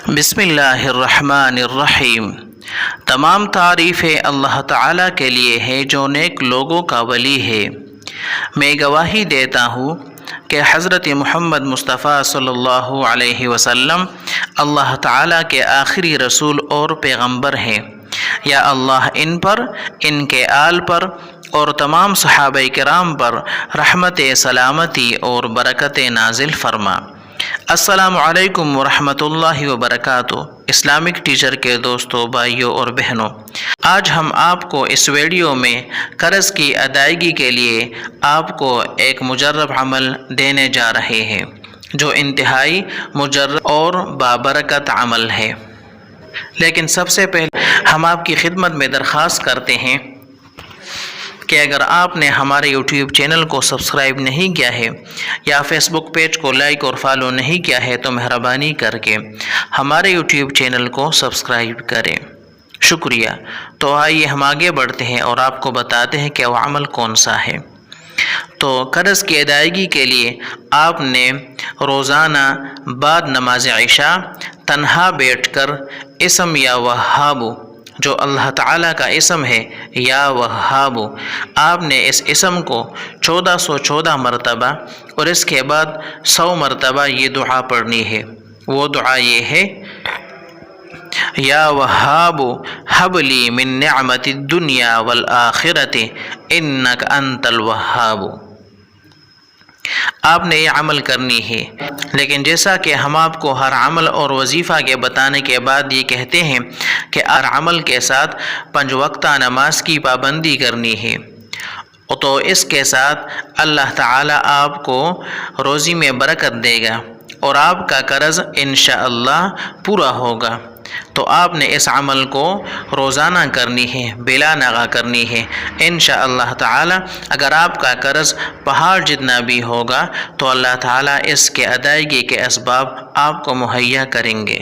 بسم اللہ الرحمن الرحیم۔ تمام تعریفیں اللہ تعالیٰ کے لیے ہے جو نیک لوگوں کا ولی ہے۔ میں گواہی دیتا ہوں کہ حضرت محمد مصطفیٰ صلی اللہ علیہ وسلم اللہ تعالیٰ کے آخری رسول اور پیغمبر ہیں۔ یا اللہ ان پر، ان کے آل پر اور تمام صحابہ کرام پر رحمت، سلامتی اور برکت نازل فرما۔ السلام علیکم ورحمۃ اللہ وبرکاتہ۔ اسلامک ٹیچر کے دوستوں، بھائیوں اور بہنوں، آج ہم آپ کو اس ویڈیو میں قرض کی ادائیگی کے لیے آپ کو ایک مجرب عمل دینے جا رہے ہیں جو انتہائی مجرب اور بابرکت عمل ہے۔ لیکن سب سے پہلے ہم آپ کی خدمت میں درخواست کرتے ہیں کہ اگر آپ نے ہمارے یوٹیوب چینل کو سبسکرائب نہیں کیا ہے یا فیس بک پیج کو لائک اور فالو نہیں کیا ہے تو مہربانی کر کے ہمارے یوٹیوب چینل کو سبسکرائب کریں، شکریہ۔ تو آئیے ہم آگے بڑھتے ہیں اور آپ کو بتاتے ہیں کہ وہ عمل کون سا ہے۔ تو قرض کی ادائیگی کے لیے آپ نے روزانہ بعد نماز عشاء تنہا بیٹھ کر اسم یا وہاب، جو اللہ تعالیٰ کا اسم ہے یا وہاب، آپ نے اس اسم کو 1414 مرتبہ اور اس کے بعد 100 مرتبہ یہ دعا پڑھنی ہے۔ وہ دعا یہ ہے: یا وہاب ہب لی من نعمت الدنیا والآخرۃ انک انت الوہاب۔ آپ نے یہ عمل کرنی ہے، لیکن جیسا کہ ہم آپ کو ہر عمل اور وظیفہ کے بتانے کے بعد یہ کہتے ہیں کہ ہر عمل کے ساتھ 5 وقتہ نماز کی پابندی کرنی ہے، تو اس کے ساتھ اللہ تعالیٰ آپ کو روزی میں برکت دے گا اور آپ کا قرض انشاءاللہ پورا ہوگا۔ تو آپ نے اس عمل کو روزانہ کرنی ہے، بلا ناغہ کرنی ہے۔ انشاءاللہ تعالیٰ اگر آپ کا قرض پہاڑ جتنا بھی ہوگا تو اللہ تعالیٰ اس کے ادائیگی کے اسباب آپ کو مہیا کریں گے۔